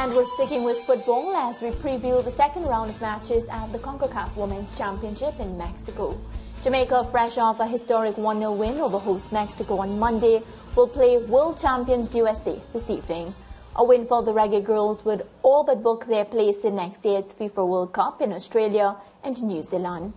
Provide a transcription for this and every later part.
And we're sticking with football as we preview the second round of matches at the CONCACAF Women's Championship in Mexico. Jamaica, fresh off a historic 1-0 win over host Mexico on Monday, will play world champions USA this evening. A win for the Reggae girls would all but book their place in next year's FIFA World Cup in Australia and New Zealand.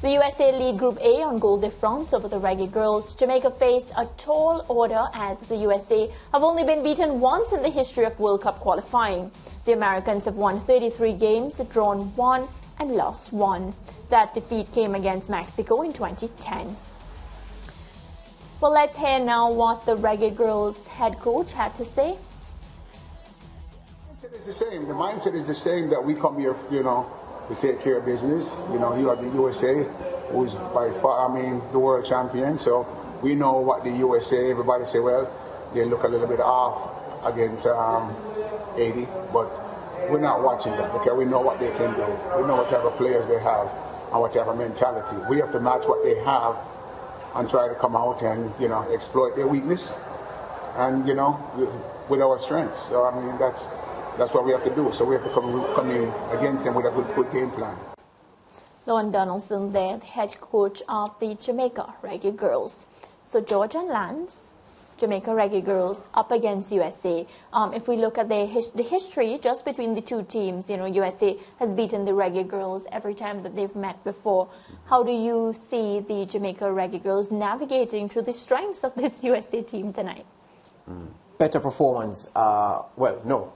The USA lead Group A on goal difference over the Reggae girls. Jamaica face a tall order as the USA have only been beaten once in the history of World Cup qualifying. The Americans have won 33 games, drawn 1 and lost 1. That defeat came against Mexico in 2010. Well, let's hear now what the Reggae girls head coach had to say. The mindset is the same. The mindset is the same that we come here, to take care of business. You have the USA, who's by far, the world champion. So we know what the USA, everybody say, well, they look a little bit off against 80, but we're not watching that because we know what they can do. We know what type of players they have and what type of mentality. We have to match what they have and try to come out and, exploit their weakness and, with our strengths. So, that's what we have to do. So we have to come in against them with a good game plan. Lauren Donaldson there, the head coach of the Jamaica Reggae girls. So George and Lance, Jamaica Reggae girls up against USA. If we look at the history just between the two teams, USA has beaten the Reggae girls every time that they've met before. How do you see the Jamaica Reggae girls navigating through the strengths of this USA team tonight? Better performance. Well, no.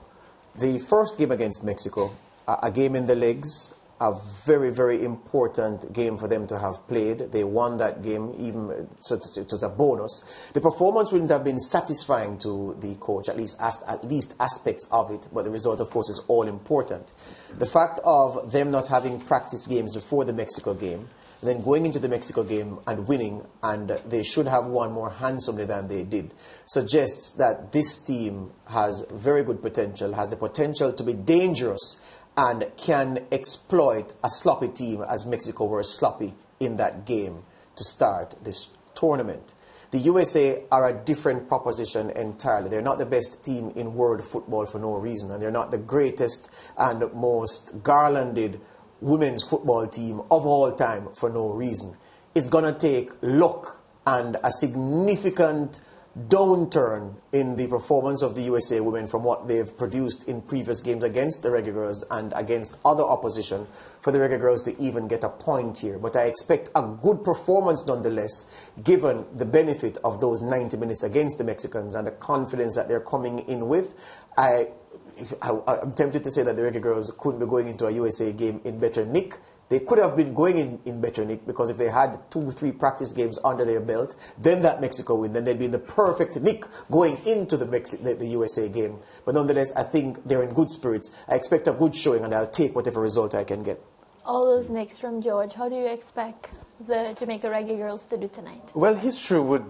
The first game against Mexico, a game in the legs, a very, very important game for them to have played. They won that game, even so it was a bonus. The performance wouldn't have been satisfying to the coach, at least aspects of it, but the result, of course, is all important. The fact of them not having practice games before the Mexico game, then going into the Mexico game and winning, and they should have won more handsomely than they did, suggests that this team has very good potential, has the potential to be dangerous, and can exploit a sloppy team as Mexico were sloppy in that game to start this tournament. The USA are a different proposition entirely. They're not the best team in world football for no reason, and they're not the greatest and most garlanded women's football team of all time for no reason. It's going to take luck and a significant downturn in the performance of the USA women from what they've produced in previous games against the Reggae girls and against other opposition for the Reggae girls to even get a point here. But I expect a good performance nonetheless, given the benefit of those 90 minutes against the Mexicans and the confidence that they're coming in with. I'm tempted to say that the Reggae girls couldn't be going into a USA game in better nick. They could have been going in better nick, because if they had 2-3 practice games under their belt, then that Mexico win, then they'd be in the perfect nick going into the USA game. But nonetheless, I think they're in good spirits. I expect a good showing, and I'll take whatever result I can get. All those nicks from George. How do you expect the Jamaica Reggae girls to do tonight? Well, history would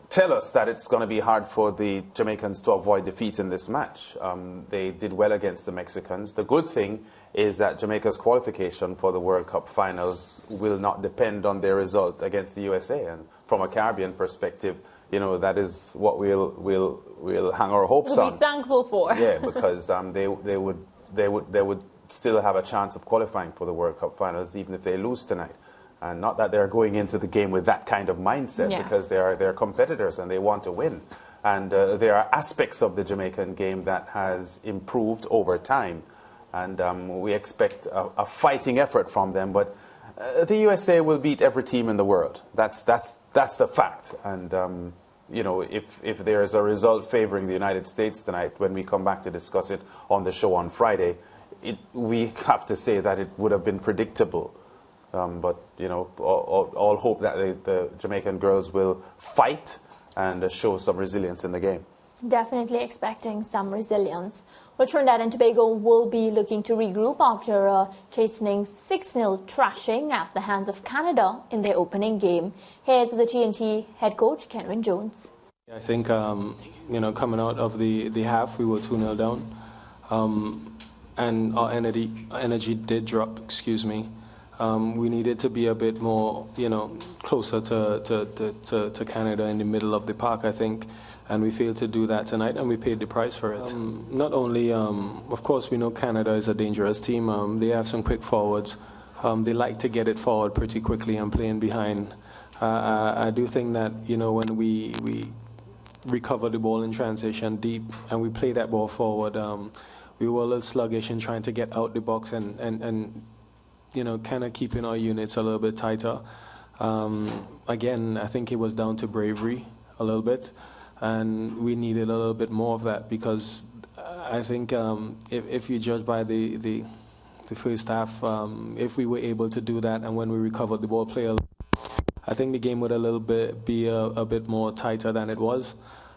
tell us that it's going to be hard for the Jamaicans to avoid defeat in this match. They did well against the Mexicans. The good thing is that Jamaica's qualification for the World Cup finals will not depend on their result against the USA. And from a Caribbean perspective, that is what we'll hang our hopes on. We'll be thankful for. Yeah, because they would still have a chance of qualifying for the World Cup finals even if they lose tonight. And not that they're going into the game with that kind of mindset, because they're competitors and they want to win. And there are aspects of the Jamaican game that has improved over time. And we expect a fighting effort from them. But the USA will beat every team in the world. That's the fact. And, if there is a result favoring the United States tonight, when we come back to discuss it on the show on Friday, we have to say that it would have been predictable. But, all hope that the Jamaican girls will fight and show some resilience in the game. Definitely expecting some resilience. Well, Trinidad and Tobago will be looking to regroup after a chastening 6-0 thrashing at the hands of Canada in their opening game. Here's the T&T head coach, Kenwin Jones. I think, coming out of the half, we were 2-0 down. And our energy did drop, We needed to be a bit more, closer to Canada in the middle of the park, I think. And we failed to do that tonight, and we paid the price for it. Not only, of course, we know Canada is a dangerous team. They have some quick forwards. They like to get it forward pretty quickly and playing behind. I do think that, when we recover the ball in transition deep and we play that ball forward, we were a little sluggish in trying to get out the box and kind of keeping our units a little bit tighter. Again, I think it was down to bravery a little bit. And we needed a little bit more of that, because I think if you judge by the first half, if we were able to do that, and when we recovered the ball play, I think the game would be a bit more tighter than it was.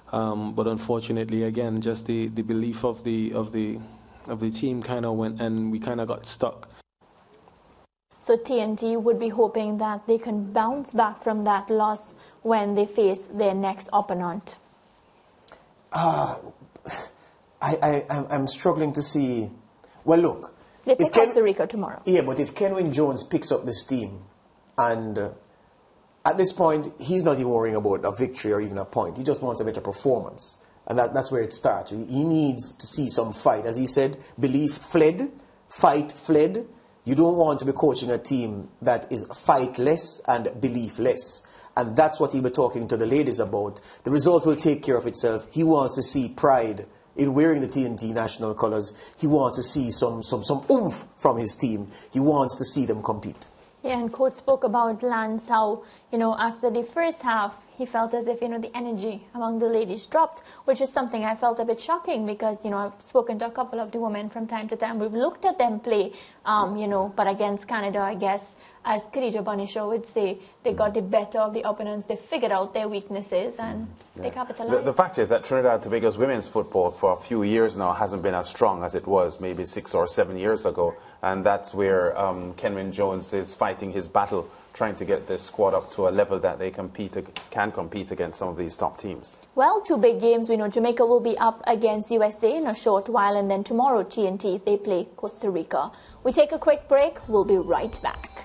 But unfortunately, again, just the belief of the team kind of went, and we kind of got stuck. So TNT would be hoping that they can bounce back from that loss when they face their next opponent. I'm struggling to see. Well, look. They play Costa Rica tomorrow. Yeah, but if Kenwyne Jones picks up this team, and at this point, he's not even worrying about a victory or even a point. He just wants a better performance. And that's where it starts. He needs to see some fight. As he said, belief fled, fight fled. You don't want to be coaching a team that is fightless and beliefless. And that's what he'll be talking to the ladies about. The result will take care of itself. He wants to see pride in wearing the TNT national colours. He wants to see some oomph from his team. He wants to see them compete. Yeah, and Coach spoke about Lance, how, after the first half, he felt as if, the energy among the ladies dropped, which is something I felt a bit shocking because, I've spoken to a couple of the women from time to time. We've looked at them play, but against Canada, I guess, as Khadija Banishaw would say, they got the better of the opponents. They figured out their weaknesses and they capitalized. The fact is that Trinidad and Tobago's women's football for a few years now hasn't been as strong as it was maybe 6 or 7 years ago. And that's where Kenwyne Jones is fighting his battle, trying to get this squad up to a level that they can compete against some of these top teams. Well, 2 big games. We know Jamaica will be up against USA in a short while, and then tomorrow TNT, they play Costa Rica. We take a quick break. We'll be right back.